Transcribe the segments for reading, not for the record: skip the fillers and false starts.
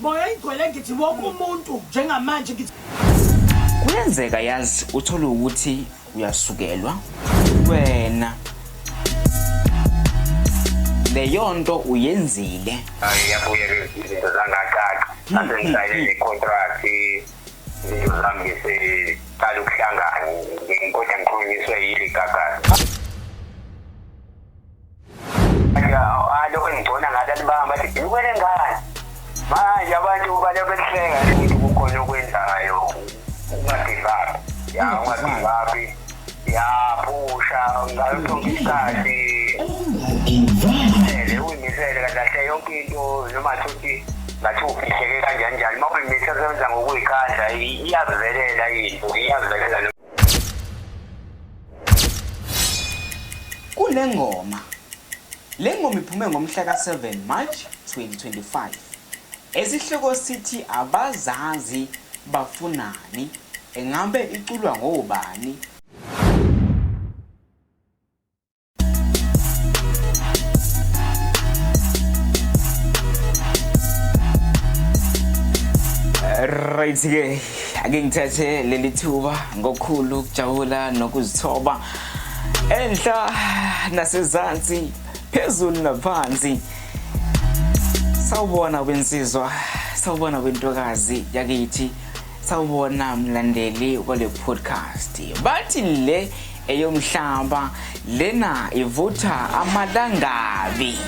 Moya igcwele ngithi wonke umuntu njengamanje ngithi kuyenzeka yazi uthola ukuthi uyasukelwa wena leyo nto uyenzile yabuye izinto zangacaca ase ngisayile contract ngizambise qala ukuhlangana nginkodwa ngikhulunyiswe yile gagasi alo ngibona ngathi bamba bathi ukwele ngani manje abantu balebehlenga ukuthi kukhona okwenzayo ungadivaphi ungadivaphi yapusha ngayo sonke isikhathi uyimisele kahle yonke into noma thuthi ngathi ufihleke kanjani uma uyimisele sebenza ngokuyikhandla iyazivelela into iyazivelela kule ngoma iphume ngomhla ka7 March 2025 esihloko sithi abazazi bafunani engabe iculwa ngobani right ke ake ngithathe leli thuba ngokukhulu ukujabula nokuzithoba enhla nasezantsi phezulu naphansi sawubona wensizwa sawubona wentokazi yakithi sawubona mlandeli kwale podcast bathi le eyomhlaba lena ivutha amalangabi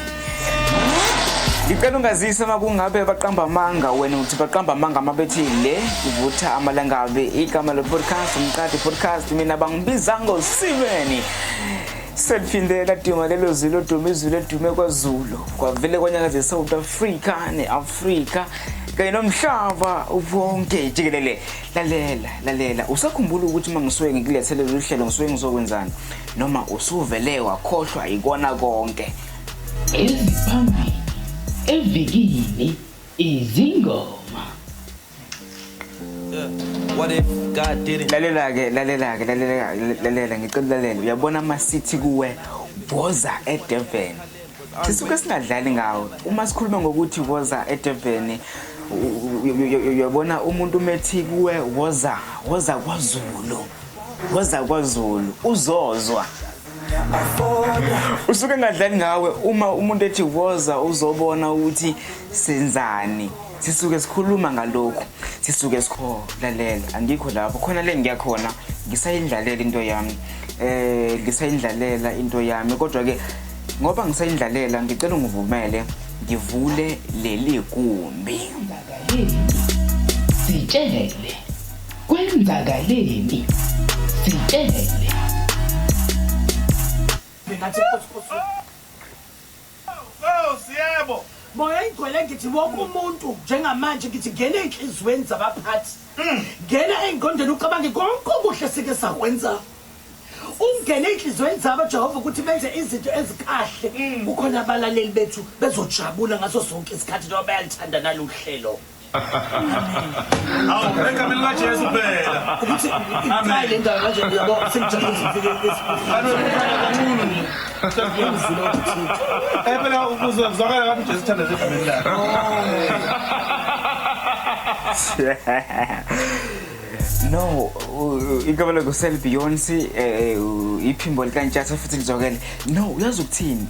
ngicela ungazisa makungabe baqamba amanga wena uthi baqamba amanga mabethi le ivutha amalangabi igama le podcast umqadi podcast mina bangibiza ngoSimeni Selphindela duma lelo zilo dumizulu edume kwaZulu kwavele kwanyakaze South Africa neAfrica kanye nomhlaba wonke jikelele lalela usakhumbula ukuthi mangisuke ngikulethele uhlelo ngisuke ngizokwenzani noma usuvele wakhohlwa ikona konke eziphambi evikini izingoma What if God didn't? lalela ngicela lalela uyabona ama city kuwe woza eDurban sisuke singadlali ngawo uma sikhuluma ngokuthi woza eDurban uyabona umuntu umethi kuwe woza kwaZulu uzozwa usuke ngadlali ngawe uma umuntu ethi woza uzobona ukuthi senzani sisuke sikhuluma ngalokho sisuke lalela angikho lapho khona le ngiyakhona ngisayindlalela into yami kodwa ke ngoba ngisayindlalela ngicela ungivumele ngivule leli gumbi sitshele kwenzakaleni sitshele ngathi siyebo moya igcwele ngithi wonke umuntu njengamanje ngithi ngene enhlizweni zabaphathi ngena engqondweni ucabange konke okuhle sike sakwenza ungene enhlizweni zabo Jehova ukuthi benze izinto ezikahle ukhona abalaleli bethu bezojabula ngaso sonke isikhathi noma bayalithanda naluhlelo awu egameni kaJesu phela ukuthi imali lendawo manje yabo sengijabulisa phela ukuzwakala kabi uJesu uthanda egameni lakhe no igama lakho Beyonce iphimbo likantshatha futhi lizokele no uyazi ukuthini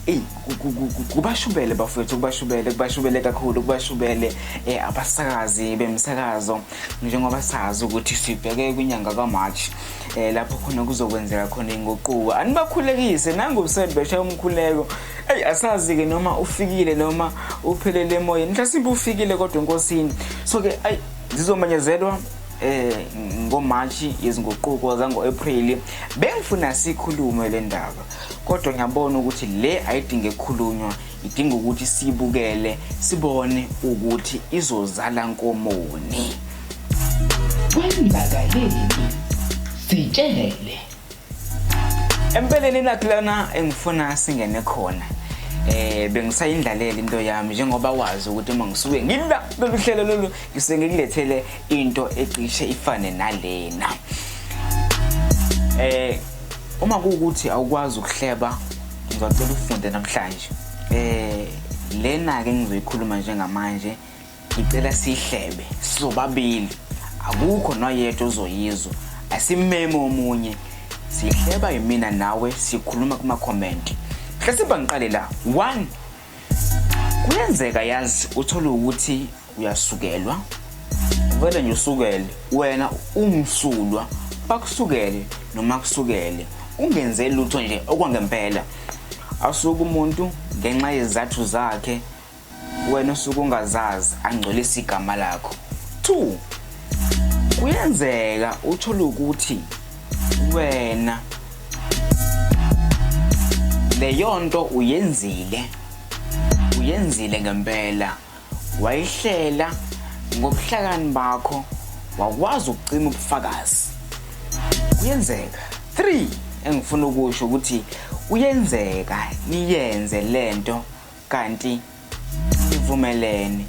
kubashubele bafethu kubashubele kakhulu kubashubele abasakazi bemsakazo njengoba sazi ukuthi sibheke kwinyanga kaMarch lapho khona kuzokwenzeka khona inguquko anibakhulekise nangoSeli beshaya umkhuleko asazi ke noma ufikile noma uphelele emoyeni mhlasimbe ufikile kodwa enkosini so ke zizomanyezelwa ngoMarch izinguquko zangoApril bengifuna sikhulume le ndaba kodwa ngiyabona ukuthi le ayidinge ukukhulunywa idinga ukuthi sibukele sibone ukuthi izozala nkomoni kwenzakaleni sitshele empeleni nakulana engifuna singene khona bengisayindlalela into yami njengoba wazi ukuthi mangisuke ngila lolu hlelo lolu ngisengilethele into ecishe ifane nalena uma kuukuthi awukwazi ukuhleba ngizocela ufunde namhlanje lena ke ngizoyikhuluma njengamanje ngicela sihlebe sobabili akukho noyedwa ozoyizwa asimeme omunye sihleba yimina nawe sikhuluma kuma comment hlasiba ngiqale la 1 kuyenzeka yazi uthola ukuthi uyasukelwa vele nje usukele wena umsulwa bakusukele noma kusukele ungenze lutho nje okwangempela asuka umuntu ngenxa yezathu zakhe wena usuke ungazazi angcolisa igama lakho 2 kuyenzeka uthola ukuthi wena leyo nto uyenzile ngempela wayihlela ngobuhlakani bakho wakwazi ukucima ubufakazi kuyenzeka 3 engifuna ukusho ukuthi kuyenzeka niyenze lento kanti nivumelene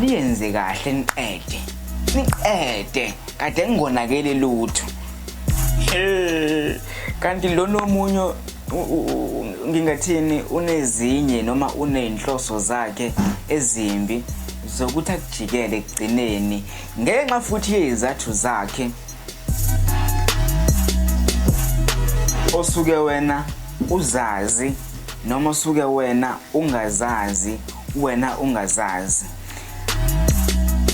niyenze kahle niqede kade ngonakele lutho kanti lo nomunye ngingathini unezinye noma unenhloso zakhe ezimbi zokuthi akujikele egcineni ngenxa futhi yezathu zakhe osuke wena uzazi noma osuke wena ungazazi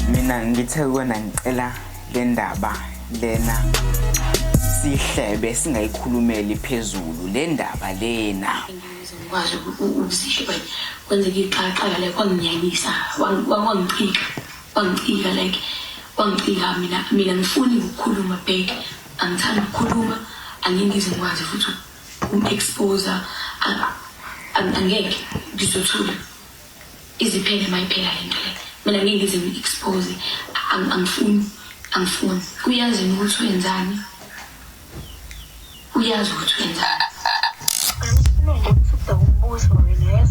mina ngithe wena ngicela le ndaba lena sihlebe singayikhulumeli phezulu le ndaba lena ngizokwazi ukusihleba kwenzeka iqaqala la kwanginyanyisa wangicika like wangicika mina ngifuni ukukhuluma back angithanda ukukhuluma angingize ngikwazi futhi uku-expose angeke ngizothula iziphele mayiphela lento le mina ngeke ngize ngi-expose angifuni uyazi ukuthi wenzani uyazi ukuthi wenzani umbuso wena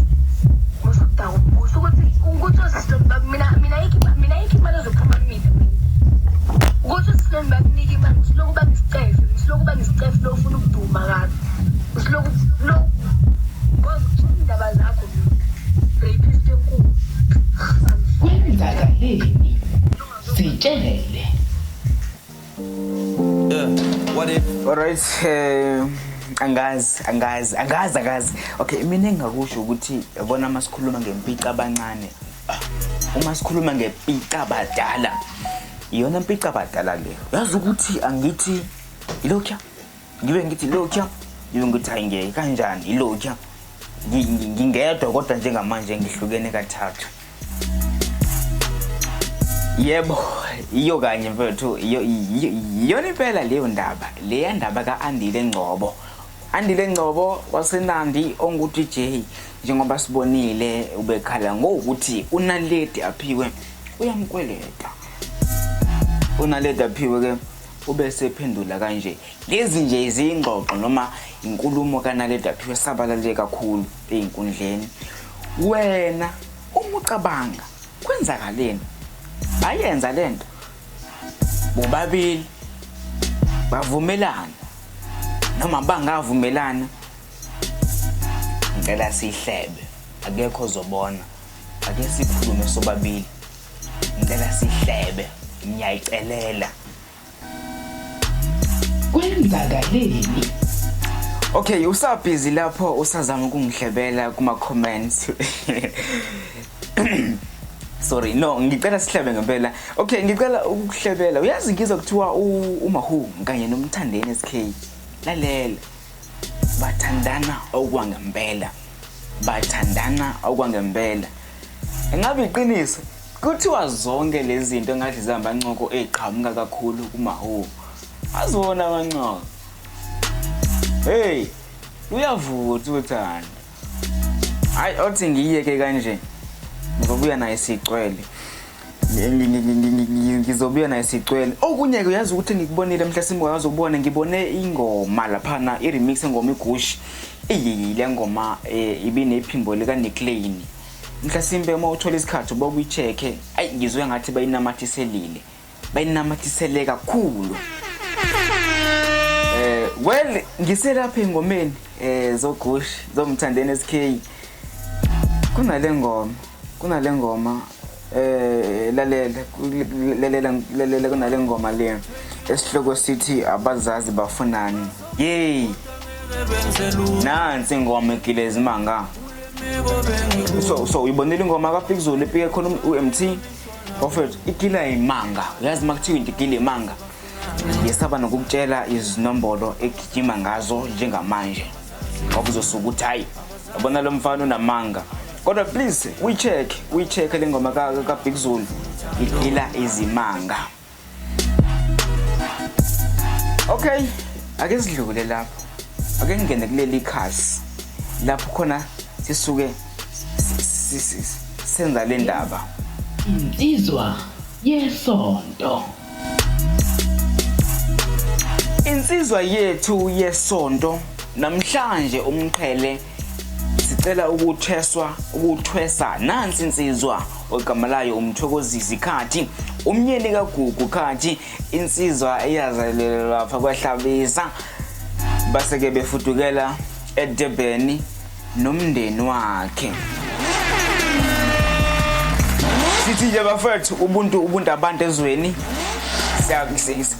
musukuda umbuso ukuthi usisiloba mina yikho imali ezophuma mina ukuthi usiloba bakunika imali usiloku bangisicefe lo ufuna ukuduma kabi usiloku lo indaba zakho rapist enkulu kwenzakaleni sitshele What if? alright angazi okay mina engakusho ukuthi yabona masikhuluma ngempica abancane uma sikhuluma ngempica abadala iyona mpica abadala leyo yazi ukuthi angithi ilokya ngibe ngithi lokya ngibe ngithi ayingeke kanjani ilokya ngingedwa kodwa njengamanje ngihlukene kathathu yebo iyo kanye mfethu iyona impela leyo ndaba leya ndaba kaAndile Ngcobo waseNandi onguthi J njengoba sibonile ubekhala ngokuthi uNaledi Aphiwe uyamkweleta uNaledi Aphiwe ke ubese phendula kanje lezi nje izingxoxo noma inkulumo kaNaledi Aphiwe sabalale kakhulu einkundleni wena uma ucabanga kwenzakaleni bayenza lento bobabili bavumelana noma bangavumelana ngicela sihlebe akekho ozobona ake sikhulume sobabili ngicela sihlebe ngiyayicelela kwenzakaleni okay usabhizi lapho usazama ukungihlebela kuma comments sorry no ngicela sihlebe ngempela okay ngicela ukuhlebela uyazi ngizwa kuthiwa uMahu kanye noMthandeni SK lalela bathandana okwangempela engabe iqiniso kuthiwa zonke lezi zinto ngathi zihamba ncoko eqhamuka kakhulu kuMahu azona abancoko hey uyavutha uthanda hayi othi ngiyeke kanje ngizobuya naye sicwele ngizobuya naye sicwele okunye uyazi ukuthi ngikubonile mhlasimbo yazi ubone ngibone ingoma laphana i-remix engoma igushi ile ngoma ibinephimbo lika Nicklane mhlasimbe uma uthola isikhathi uba uyicheke ayi ngizwe ngathi bayinamathisele kakhulu well ngiselapha engomeni zogushi zomthandeni SK kunale ngoma lalela kunale ngoma le esihloko sithi abazazi bafunani. Yey. Nansi ingoma eGilezi Manga. So uyibonile ingoma kaBig Zulu epike khona uMT. Bafethu igila imanga. Uyazi makuthiwa into igila imanga. Yesaba nokukutshela izinombolo egijima ngazo njengamanje. Ngoba uzosuka uthi hayi yabona lo mfana unamanga. Kodwa please we check le ngoma kaBig Zulu igila izimanga. Okay, ake sidlule lapho. Ake ngene kuleli khasi lapho khona sisuke senza le ndaba. Insizwa yesonto. Insizwa yethu yesonto namhlanje umqhele sicela ukuthwesa nansi insizwa ogama layo umthokozisi Khathi umnyeni kaGugu Khathi insizwa eyazalelwa lapha kwaHlabisa base ke befudukela eDurban nomndeni wakhe. Sithi nje bafethu ubuntu abantu ezweni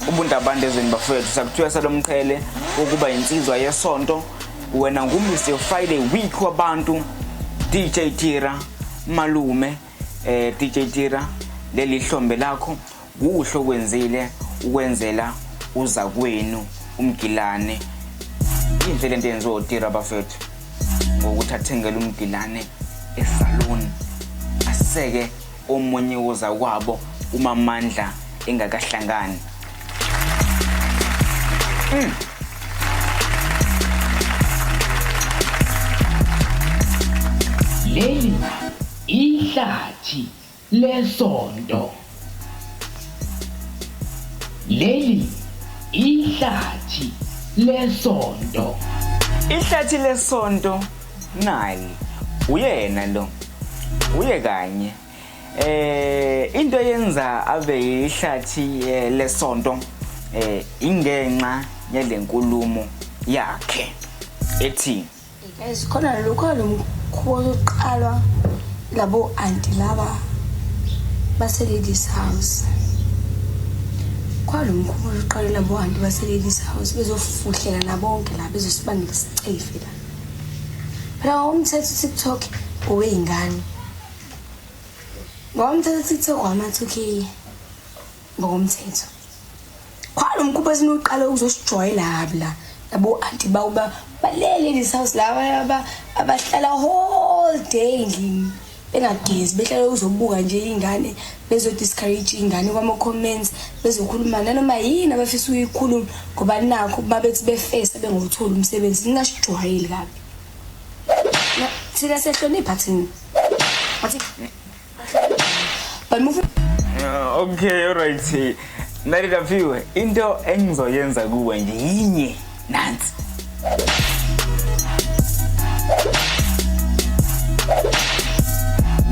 ubuntu abantu ezweni bafethu sakuthwesa lomqhele ukuba insizwa yesonto. Wena nguMr Friday week wabantu DJ Tira malume DJ Tira leli hlombe lakho kuhle kwenzile ukwenzela uza kwenu umgilane. Indlela into yenziwa uTira bafethu ngokuthi athengele umgilane esalon aseke omunye uza kwabo uMamandla engakahlangani. Leli ihlathi lesonto. Leli ihlathi lesonto. Ihlathi lesonto nali uyena lo uye kanye into yenza abe ihlathi lesonto ingenxa yalenkulumo yakhe ethi guys khona lokho lomkhubo oqalwa labo auntie laba base ladies house. Kwalomkhubo oqalwa labo auntie base ladies house bezofuhlela nabonke la bezosibangela isicefe la. Phela umthetho TikTok oweyingane. Ngomthetho TikTok wama2K ngomthetho. Kwalomkhubo esinoqala ukuzosijoyela abla labo auntie bawuba balele ladies house laba abahlala whole day endlini bengagezi behlala uzobuka nje ingane bezo discourage ingane kwama comments bezokhuluma nanoma yini abafisa ukuyikhuluma ngoba nakho babethi befesa bengothola umsebenzi ningashijwayeli kabi. Thina sehlonipha thina. Wathi okay alright. Nalida viwe into engizoyenza kuwe nje yinye nansi.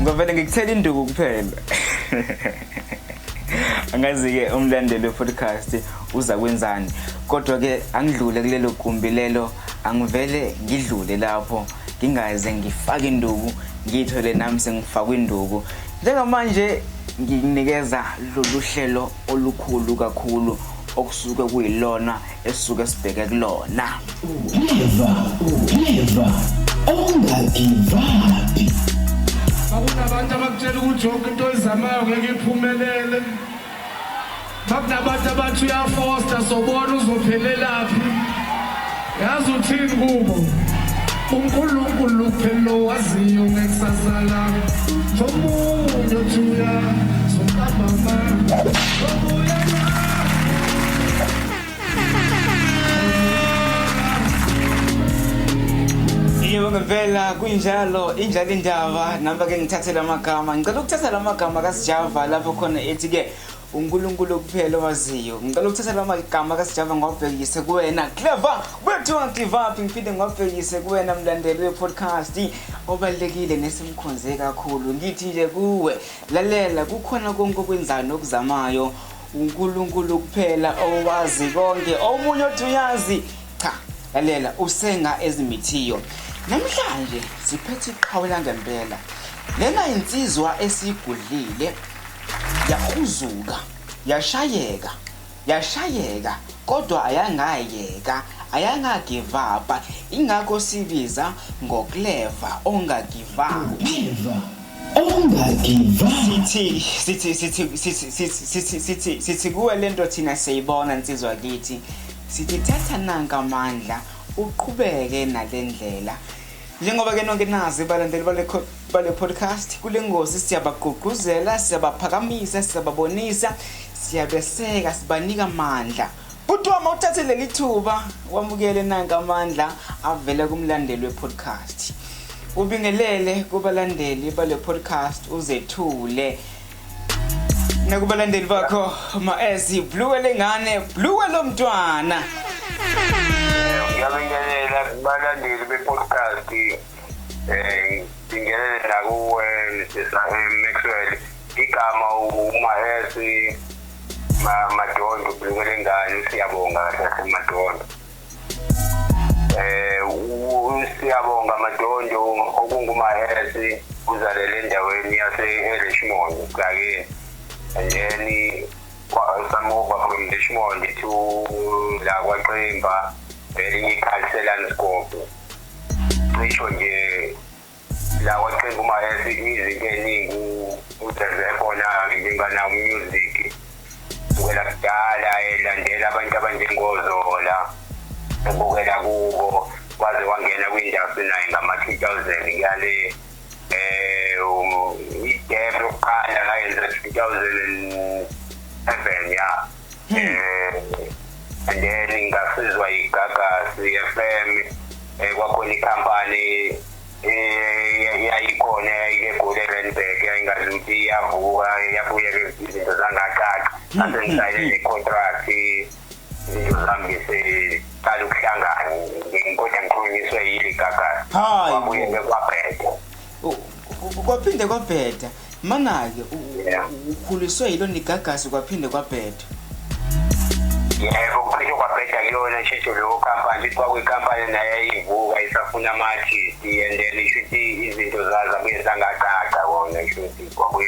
Ngovele ngikuthela induku kuphela. Angazi ke umlandeli we-podcast uza kwenzani. Kodwa ke angidlule kulelo gumbi lelo angivele ngidlule lapho ngingaze ngifake induku ngithole nami sengifaka induku. Njengamanje nginikeza lolu hlelo olukhulu kakhulu okusuke kuyilona esuke sibheke kulona. Never ongagivapi. Akunabantu abakutshela ukuthi yonke into oyizamayo ngeke iphumelele. Bakunabantu abathi uyafosta sobona uzophelelaphi. Yazi uthini kubo? uNkulunkulu kuphela waziyo ngekusasa lami. Jomunye uThuya sokamama. Yebo ngempela kunjalo indaba namba ke ngithathela amagama ngicela ukuthatha lamagama kaSjava lapho khona ethi ke uNkulunkulu kuphela waziyo. Ngicela ukuthatha lamagama kaSjava ngawabhekise kuwena Clever wethu give up ngiphinde ngawabhekise kuwena mlandeli we-podcast obalekile nesimkhonze kakhulu. Ngithi nje kuwe lalela kukhona konke okwenzayo nokuzamayo uNkulunkulu kuphela owazi konke omunye othi uyazi cha lalela usenga ezimithiyo. Namhlanje siphethe iqhawe langempela lena insizwa esigudlile yahuzuka yashayeka kodwa ayangagive up ingakho sibiza ngokleva ongagive sithi kuwe lento thina siyibona insizwa kithi sithi thatha nanka amandla uqhubeke nalendlela njengoba ke nonke nazi balandeli bale podcast kule ngosi siyabagqugquzela siyabaphakamisa siyababonisa siyabeseka sibanika amandla Utwama uthathe leli thuba wamukele nanka amandla avela kumlandeli wepodcast ubingelele kubalandeli bale podcast uzethule nakubalandeli bakho ma-S Blue lengane Blue lomntwana ngiyabingelela kubalandeli bepodcast bingelele nakuwe Maxwell igama uma-S Madondo Blue lengane siyabonga kahle Madondo siyabonga Madondo okunguma-S uzalele endaweni yase-Richmond kake and then some over from Richmond to la kwaXimba elinye ikhalisela landscape cisho nje la kwaXimba uma-S izinto eningi uzenze khona ngingana music ukela kudala elandela abantu abanjengoZola ubukela kubo waze wangena kwindustry naye ngama-2000 ngale idebe yokuqala layenza 2007 ya and then ngasizwa iGagasi FM kwakhona ikhampani yayikhona eGoldenberg yayingazi ukuthi iyavuka yabuye izinto zangacaca asengisayine ne-contract izinto zami ngiseqala ukuhlangana nginkodwa ngikhulunyiswe yile Gagasi kwabuye bekwabheda kwaphinde kwabheda mana-ke ukhuliswe yilo niGagasi kwaphinde kwabheda yebo kuphinde kwabheda kuyona nshesho leyo khampani kwakuyikhampani naye yayivuka isafuna ama-artist and then ishuthi izinto zazo abuye zangacaca kona ishuthi kwabuye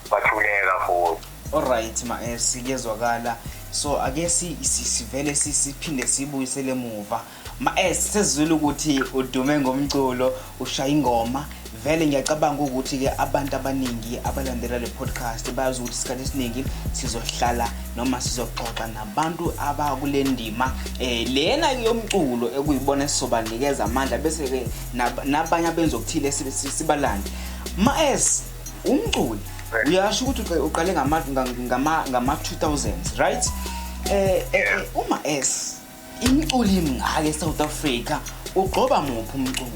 kwathuleka futhi alright ma-S kuyezwakala so ake sivele siphinde sibuyisele emuva ma-S sesizwile ukuthi udume ngomculo ushaya ingoma vele ngiyacabanga ukuthi-ke abantu abaningi abalandela le podcast bayazi ukuthi isikhathi esiningi sizohlala noma sizoxoxa nabantu abakule ndima lena yomculo ekuyibona sizobanikeza amandla bese-ke nabanye abenza okuthile sibalande ma-S umculo uyasho ukuthi uqale ngama-2000s right uma-S imculo imingaka eSouth Africa ugqoba muphi umculo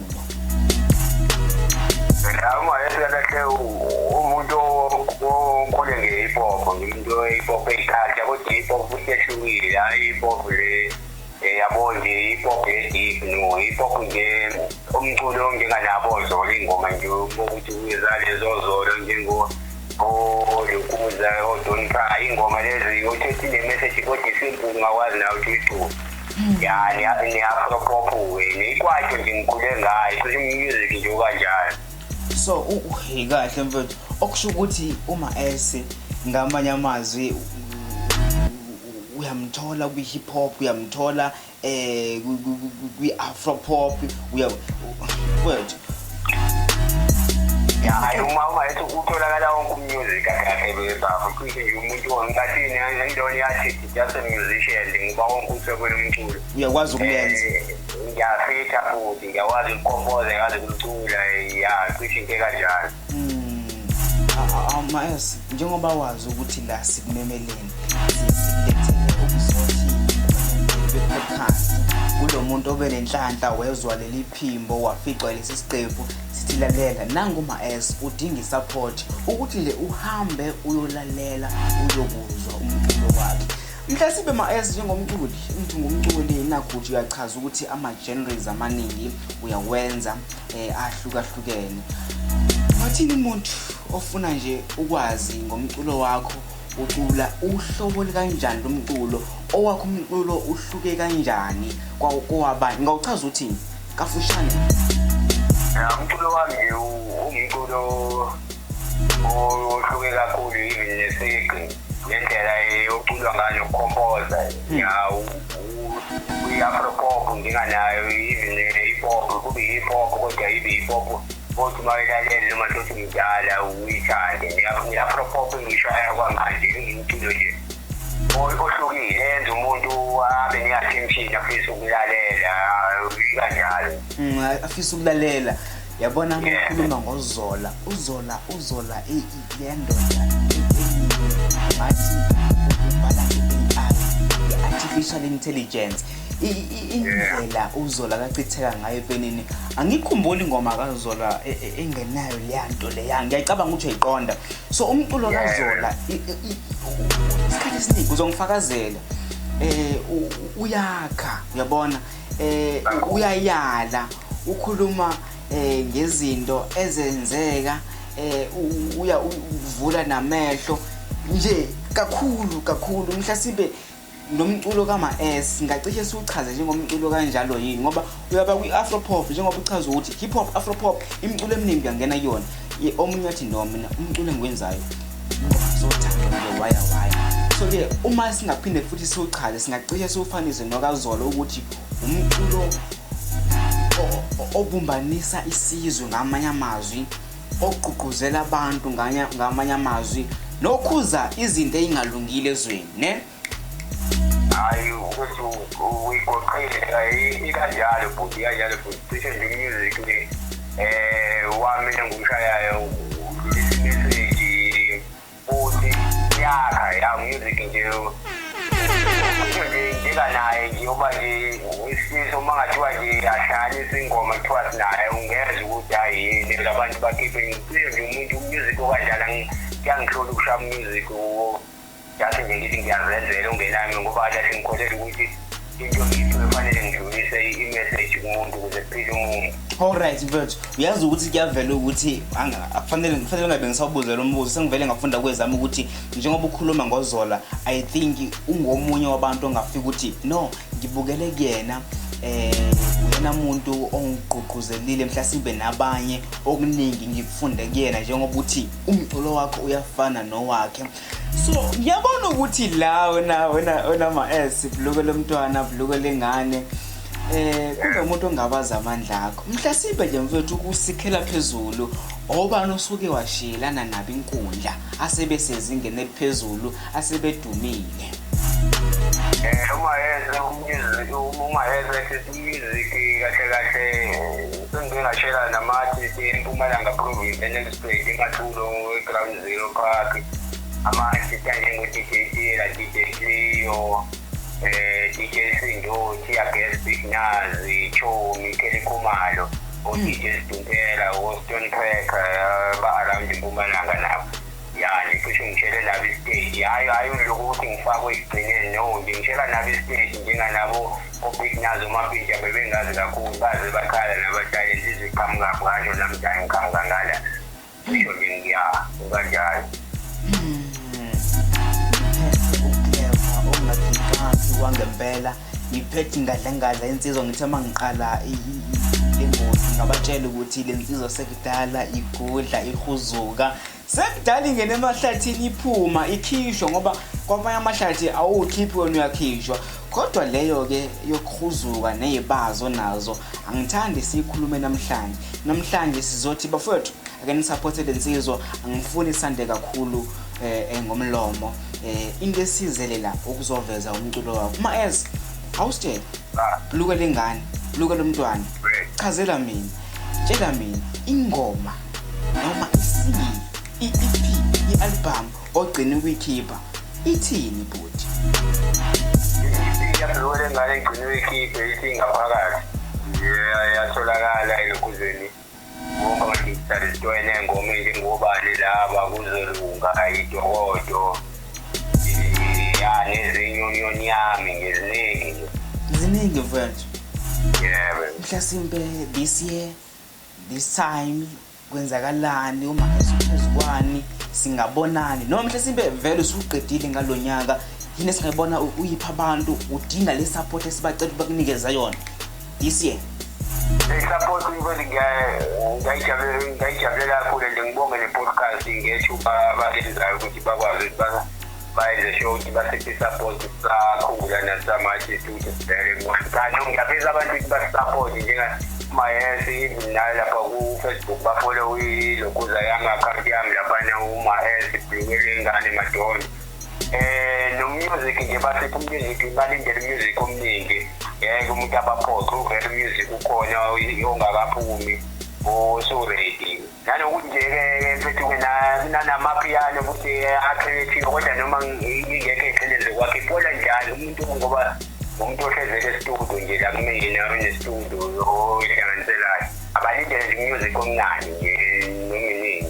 uma-S kahle umuntu okhule nge-hip hop ngimuntu we-hip hop eyiculture kodwa i-hip hop futhi ehlukile hayi i-hip hop le yabo nje i-hip hop ye-deep no i-hip hop nje umculo ongenganabo Zola ingoma nje ukuthi uyezale zoZola Lukuza odonka ingoma lezi uthi ne-message kodwa isimple ungakwazi nawe ukuthi uyicule ya ne-afropop ikwaito nje ngikhule ngayo futhi music nje kanjalo so kahle mfethu okusho ukuthi uma-S ngamanye amazwi uyamthola kwi-hip hop uyamthola kwi-afropop wethu hayi uma-S utholakala wonke umusic kahle besafu kusho nje umuntu ongathini indoni yathi just a musician ngoba wonke usekwena umculo uyakwazi ukuyenza ngiyafitha futhi ngiyakwazi ukukompoza ngiyakwazi ukucula ya cisho into kanjalo ma-S njengoba wazi ukuthi la sikumemeleni sikulethele ukuzothi be-podcast kulo muntu obe nenhlanhla wezwa leli phimbo waficwa lesi siqephu sithi lalela nanguma-S udinga isupport ukuthi nje uhambe uyolalela uyokuzwa umculo wakhe mhlasibe ma-S njengomculi uthi ngumculi nakhuthi uyachaza ukuthi ama-genres amaningi uyawenza ahlukahlukene wathini umuntu ofuna nje ukwazi ngomculo wakho ucula uhlobo likanjani lomculo owakho umculo uhluke kanjani kowabanye ngawuchaza uthini kafushane umculo wami nje umculo ohluke kakhulu even nesigqi ngendlela yoculwa ngayo ukhompoza uyi-afropop nginganayo even hip-hop kube hip-hop kodwa ibe hip-hop othi uma uyilalele noma tothi mdala uyithande ne-afropop engiyishaya kwamanje ingumculo nje ohlukile yenza umuntu abe ne-attention afisa ukulalela kanjalo afisa ukulalela yabona ukukhuluma ngoZola uZola le ndoda ngathi ubhala nge-AI i-artificial intelligence indlela uZola kachitheka ngayo epenini angikhumbuli ingoma kaZola engenayo leya nto leya ngiyacabanga ukuthi uyayiqonda so umculo kaZola isikhathi esiningi uzongifakazela uyakha uyabona uyayala ukhuluma ngezinto ezenzeka uvula namehlo nje kakhulu mhlasibe nomculo kama-S ngacishe siuchaze njengomculo kanjalo yini ngoba uyaba kwi-afropop njengoba uchaza ukuthi hip hop afropop imiculo eminingi uyangena kuyona omunye wathi no mina umculo engwenzayo zothanda nje waya so ke uma singaphinde futhi siuchaze singacishe siufanise nokaZola ukuthi umculo obumbanisa isizwe ngamanye amazwi ogqugquzela abantu ngamanye amazwi nokhuza izinto ezingalungile ezweni ne hayi ukuthi uyigoqile ikanjalo futhi cishe nje music le wami engumshayayo message futhi yakha music nje njenganaye ngiyoba nje isifiso uma ngathiwa nje ahlanganisa ingoma kuthiwa sinaye ungeza ukuthi hayi abantu bakhiphe nje umuntu music okanjalo ngiyangihlola ukushaya music yathi nje ngithi ngiyazenzela ungenami ngoba kade ngikholelwa ukuthi into kufanele ngidlulise i-message kumuntu ukuze kuphile umuntu. Alright mfethu uyazi ukuthi kuyavela ukuthi akufanele ngabe ngisawubuza lo mbuzo sengivele ngafunda kwezami ukuthi njengoba ukhuluma ngoZola I think ungomunye wabantu ongafika ukuthi no ngibukele kuyena uyena umuntu ongigqugquzelile mhlawumbe nabanye okuningi ngikufunde kuyena njengoba uthi umculo wakho uyafana nowakhe so ngiyabona ukuthi la wena ma-S buluko lomntwana buluko lengane kungumuntu ongabaza amandla akho mhlawumbe nje mfethu ukusikhela phezulu obani osuke washilana nabo inkundla asebesezingene eliphezulu asebedumile uma yeze music kahle sengingashela namathi eMpumalanga province eNelspruit eMathulo eGround Zero Park ama-artist anjengo-DJ Tila, DJ Cleo, DJ Sindo, Tia Guest, Big Nazi, Chomi, Kelly Kumalo, o-DJ Stuntela, o-Stone Cracker, ba-around eMpumalanga nabo yani kusho ngishele nabo istage hayi ukuthi ngifakwe ekugcineni no ngishela nabo istage njenganabo o-Big Nazi uMapinja bebengazi kakhulu baze bakhala nabatalent iziqhamuka ngasho namhlanje ngiqhamuka ngala kusho nje kanjalo ongathikathi wangempela ngiphethe ngadla insizwa ngithi uma ngiqala lengozi ngabatshela ukuthi lensizwa sekudala igudla ihuzuka sekudala ingene emahlathini iphuma ikhishwa ngoba kwamanye amahlathi awukhiphi wena uyakhishwa kodwa leyo ke yokuhuzuka nezibazo nazo angithandi sikhulume namhlanje sizothi bafowethu ake nisupported insizwa angifuni isande kakhulu ngomlomo into esizelela ukuzoveza umculo wakho ma-S awusitshela buluko lengane buluko lomntwana chazela mina tshela mina ingoma noma i-EP i-album ogcina ukuyikhipha ithini buti buluko lengane igcina ukuyikhipha ithi ngaphakathi yatholakala elokhuzweni wonke ama-digital store nengoma njengobani laba kuzolunga ayitokodo nezinyonyoni yami ziningi mfethu mhlasimbe this time kwenzakalani uma esiphezukwane singabonani noma mhlasimbe vele usuqedile ngalonyaka yini singayibona uyipha abantu udinga le support esibacela bakunikeza yona this year support ukuthi ngayijabulela kakhulu nje ngibonge ne-podcast ngethuba abalenzayo ukuthi bakwazi ukuthi bayenze sure ukuthi basethe support sakhula nasamathi ukuthi sibheke kanti ngiyaphiza abantu ukuthi basisupport njengamayesi nayo lapha ku-Facebook bafollow ilokuza yami account yami laphana umayesi Blukele Ngane Madonna no-music nje basithi umusic balindele umusic omningi yeke umuntu abaphoxe uvele umusic ukhona ongakaphumi osuredi nanokuthi nje-ke mfethu-ke nanamapiano futhi acreative kodwa noma ingekho ey'hleleni zokwakhe ipola njalo umuntu ngoba umuntu ohlezele esitudio nje la kumina unestudio oyihlanganiselayo abalindele nje umusic omnandi nje nominingi.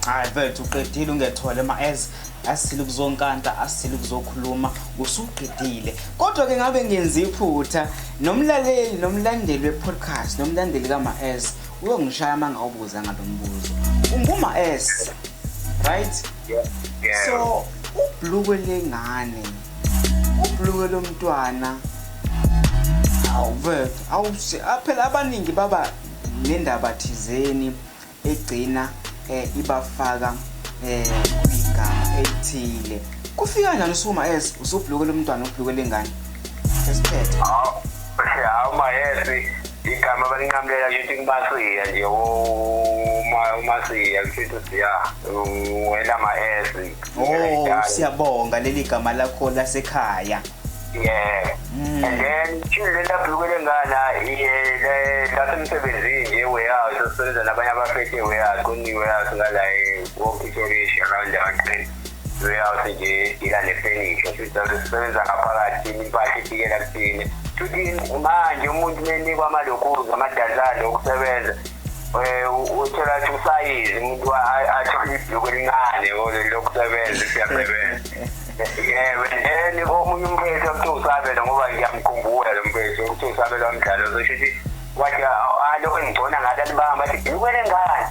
Hayi mfethu uqedile ungethole as asile ukuzonkanta asile ukuzokhuluma usuqedile kodwa ke ngabe ngenza iphutha nomlandeli we-podcast nomlandeli kama-S uyongishaya mangawubuza ngalombuzo unguma-S right Yeah. so uBlukele Ngane uBlukele umntwana awuve phela abaningi baba nendaba thizeni egcina ibafaka kwigama elithile kufika njani usuma-S usuBlukele umntwana uBlukele Ngane esiphethe mayesi igama balinqamulela nje ngibasiya nje umasiya kusho siya wena ma-S siyabonga leli gama lakho lasekhaya yeah and then children laBlukele Ngane lasemsebenzini nje warehouse sisebenza nabanye abaphethe warehouse kuni warehouse ngala ePretoria around the warehouse nje ila nefurniture sisebenza ngaphakathi impahla ifikela kuthina futhi manje umuntu menikwa amalokuza amadazana okusebenza uthola ukuthi usayizi umuntu athi iBlukele Ngane lokusebenza siyasebenza yebo then omunye umphethu ukuthi usabela ngoba ngiyamkhumbula lo mphethu ukuthi usabela umdlalo so shithi wathi alo engibona ngathi anibamba bathi Blukele Ngane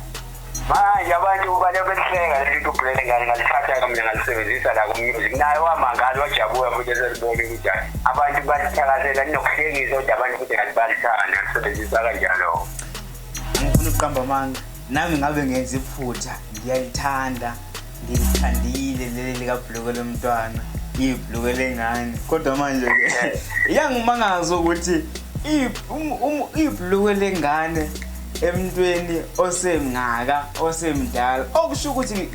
manje abantu balebehleka lento uBlukele Ngane ngalithatha kamna ngalisebenzisa la ku-music nayo wamangala wajabula futhi eselibona ukuthi abantu balithakazela nokuhlengisa ukuthi abantu futhi ngathi balithanda ngisebenzisa kanjalo. Angifuna ukuqamba amanga nami ngabe ngenza iphutha ngiyalithanda ngilithandile leli likaBlukele umntwana iBlukele Ngane kodwa manje ke iyangimangaza ukuthi iBlukele Ngane emntweni osemngaka osemdala okusho ukuthi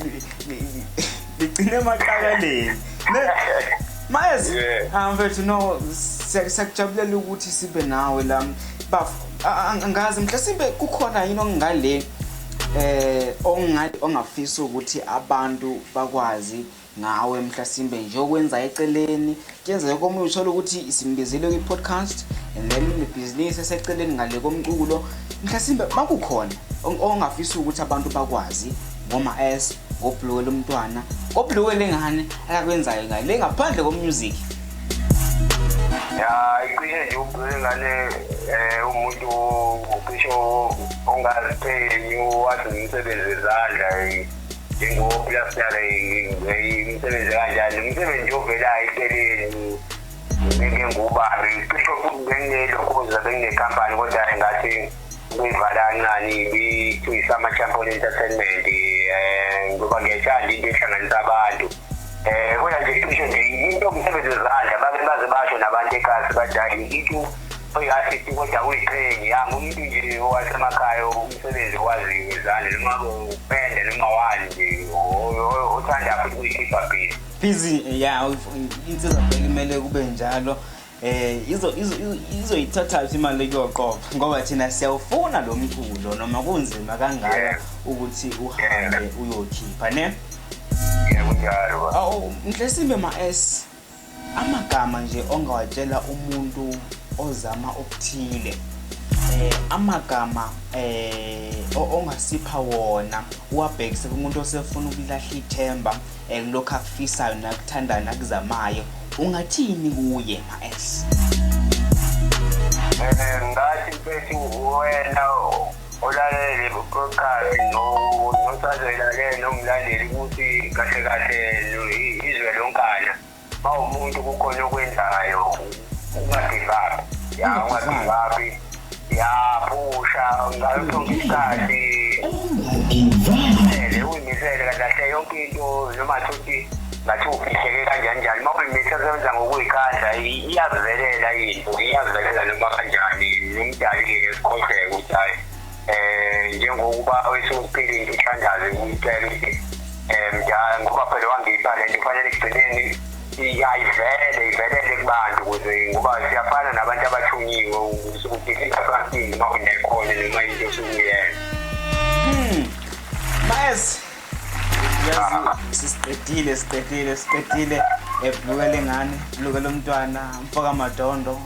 ligcine emaqakaleni manje mfethu no siyakujabulela ukuthi sibe nawe la angazi mhlawumbe kukhona yini okungale ongafisa ukuthi abantu bakwazi ngawe mhlawumbe nje okwenza eceleni kenze komunye uthola ukuthi isimbizile kwi-podcast and then nebhizinisi eseceleni ngale komculo mhlawumbe makukhona ongafisa ukuthi abantu bakwazi ngoma-S ngoBlukele umntwana ngoBlukele Ngane akakwenzayo ngale ngaphandle komusic. Ya icishe nje uBlukele Ngane umuntu ucisho ongaziphenyi wathi umsebenzi wezandla njengoplastara imisebenzi kanjani umsebenzi ovelayo eceleni ngengubabi cisho futhi benginelokuza benginekhampani kodwa ngathi ngivala kancane kuyisama Champion Entertainment ngoba ngiyayithanda into ehlanganisa abantu kodwa nje cisho nje into umsebenzi wezandla baze basho nabantu ekhaya badali into oyasithi kodwa uyiqhenye umuntu nje owasemakhaya umsebenzi waziyo wezandla noma upende noma wani nje othanda futhi ukuyikhipha busy ya insizwa kumele kube njalo izoyithatha imali yoqopha ngoba thina siyawufuna lo mculo noma kunzima kangaka ukuthi uhambe uyokhipha ne kunjalo mhlawumbe ma-S amagama nje ongawatshela umuntu ozama okuthile amagama ongasipha wona uwabhekise kumuntu osefuna ukulahla ithemba kulokho akufisayo nakuthandayo nakuzamayo ungathini kuye ma-S? Ngathi mfethu wena olalele podcast nosazelalela nomlandeli ukuthi kahle kahle izwe lonkana mawumuntu kukhona okwenzayo ungagivapi ungagivapi yaphusha ngayo sonke isikhathi uyimisele kahle yonke into noma thuthi ngathi ufihleke kanjani uma uyimisele ngokuyikhandla iyazivelela into iyazivelela noma kanjani nomdali-ke esikhohleke ukuthi hayi njengokuba wesikuphile into ihlandaze ukuyitshela ukuthi ngoba phela wangipha le nto kufanele ekugcineni ivelele kubantu ukuze ngoba siyafana nabantu abathunyiwe ukuthi singasasini uma unekhona noma into osukuyenza. Mas yazi siqedile ebhlukele ngane blukele umntwana mfoka Madondo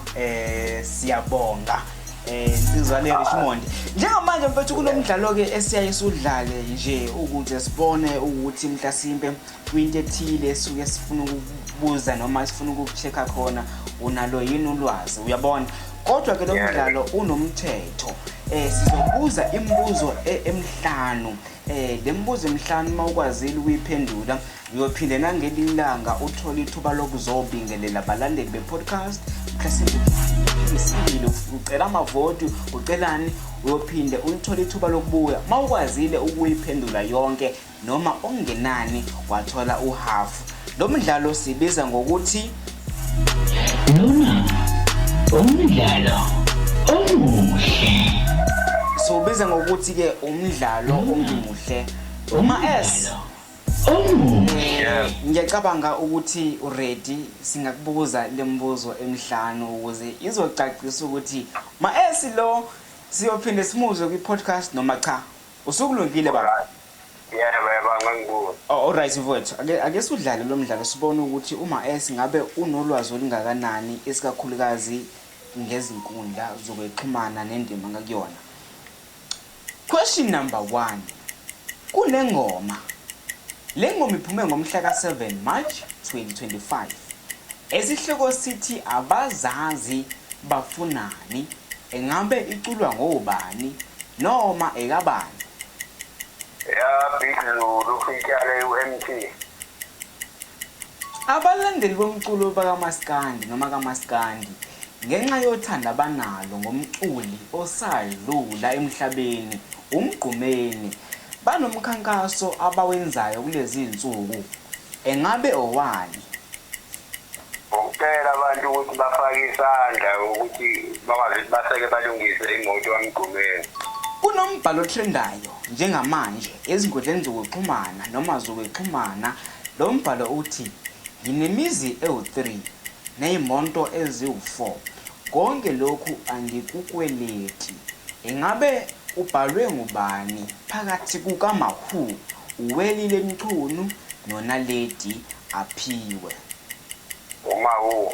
siyabonga insizwa le Richmond njengamanje mfethu kunomdlalo ke esiyaye sudlale nje ukuthi sibone ukuthi mhlasimbe kwinto ethile esuke sifuna ukubuza noma sifuna ukuchecka khona unalo yini ulwazi uyabona kodwa ke lo mdlalo unomthetho sizobuza imibuzo emihlanu lembuzo emihlanu mawukwazile ukuyiphendula uyophinde nangelilanga uthola ithuba lokuzobingelela abalandeli bepodcast mhlasimbe isibili ucela amavoti ucelani uyophinde ulithola ithuba lokubuya mawukwazile ukuyiphendula yonke noma ongenani wathola uhalf lo mdlalo sibiza ngokuthi lona umdlalo omuhle sobiza ngokuthi ke umdlalo omuhle uma S ngiyacabanga ukuthi uready singakubuza lembuzo emihlanu ukuze izocacisa ukuthi ma S lo siyophinde simuzwe kwi-podcast noma cha usukulungile baba yebo ngangibuza alright mfowethu ake sidlale lo mdlalo sibone ukuthi uma S ngabe unolwazi olungakanani esikakhulukazi ngezinkundla zokuxhumana nendima ngakuyona. Question number 1 kunengoma le ngoma iphume ngomhla ka7 March 2025 esihloko sithi abazazi bafunani engabe iculwa ngobani noma ekabani Big Zulu feature uMT abalandeli bomculo bakaMaskandi noma kaMaskandi ngenxa yothanda abanalo ngomculi osadlula emhlabeni umgqumeni banomkhankaso abawenzayo kulezi insuku engabe owani ukucela abantu ukuthi bafake isandla ukuthi bakwazi baseke balungise imoto yamgqumeni kunombhalo trendayo njengamanje ezinkundleni zokuxhumana noma zokuxhumana lo mbhalo uthi nginemizi ewu3 nezimonto eziwu4 konke lokhu angikukweleti engabe ubhalwe ngubani phakathi kukaMahu uwelile Mchunu noNaledi Aphiwe uMahu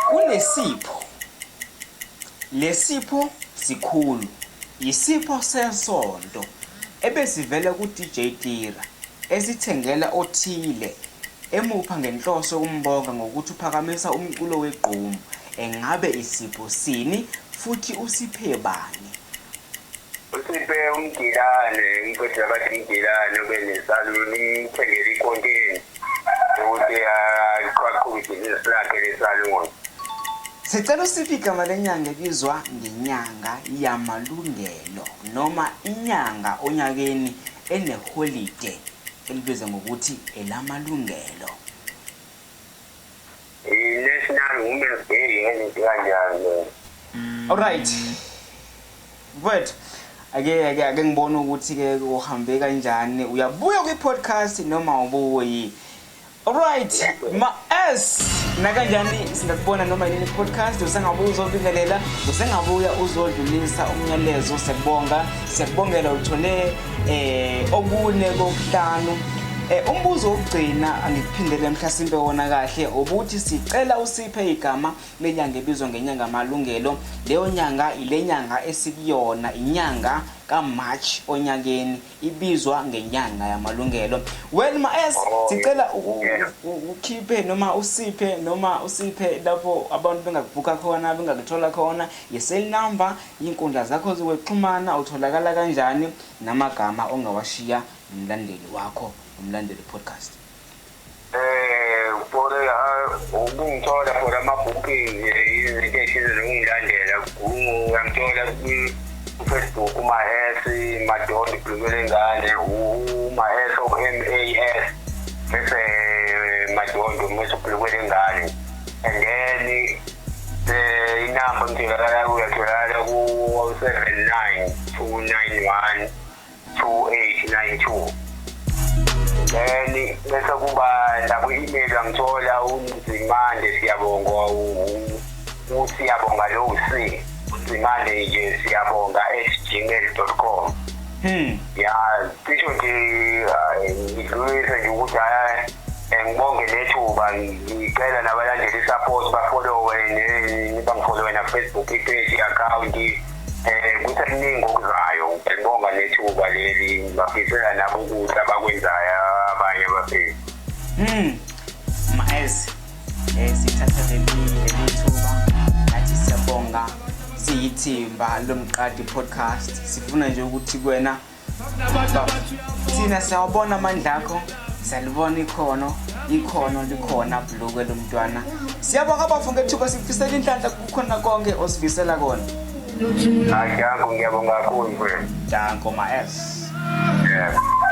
kunesipho lesipho sikhulu isipho sesonto ebesivela ku DJ Tira esithengela othile emupha ngenhloso yokumbonga ngokuthi uphakamisa umculo weGqom engabe isipho sini futhi usiphe bani usiphe umgilane umfowethu abathi umgilane obenesaluni ithengele icontent ukuthi aqhaqhe ibhizinisi lakhe lesaluni sicela usiphe igama lenyanga ebizwa ngenyanga yamalungelo noma inyanga onyakeni eneholiday elibizwa ngokuthi elamalungelo National Women's Day kanjani alright but ake ngibona ukuthi ke uhambe kanjani uyabuya kwi-podcast noma ubuyi alright ma S nakanjani singakubona noma yini podcast usengabuya uzobingelela usengabuya uzodlulisa umnyalezo siyakubongela uthole okune kokuhlanu umbuzo wokugcina angikuphindele mhlasimbe wona kahle ubuthi sicela usiphe igama lenyanga ebizwa ngenyanga amalungelo leyo nyanga ilenyanga esikuyona inyanga kaMarch onyakeni ibizwa ngenyanga yamalungelo well ma S sicela ukhiphe noma usiphe lapho abantu bengakubuka khona bengakuthola khona yesel number inkundla zakho zokuxhumana utholakala kanjani namagama ongawashiya umlandeli wakho umlandeli podcast for ukungithola for ama-booking izinto ey'thize zokungilandela uyangithola ku-Facebook uMahesi Madondo Ibhulukwe Lengane uMahesi MAS bese Madondo bese Ibhulukwe Lengane and then inamba ngitholakala uyatholakala ku-079 291 2892 then bese kuba nakwi-email angithola uNzimande Siyabonga usiyabonga lo C Nzimande nje siyabonga @gmail.com ya cisho nje ngidlulise nje ukuthi ngibonge nethuba ngicela nabalandeli support bafollowe bangifollowe na Facebook page account kuseningi okuzayo ngibonga nethuba leli ngibafisela nabo ukuthi abakwenzayo abanye abafiki Maes sithatha leli thuba nathi siyabonga siyithimba lomqadi podcast sifuna nje ukuthi kuwena thina siyabona amandla akho salibona ikhono likhona Bhulukwe lomntwana siyabonga abafunga ethuba sikufisela inhlanhla kukhona konke osifisela kona ngiyabonga kakhulu mfowethu danko Maes yeah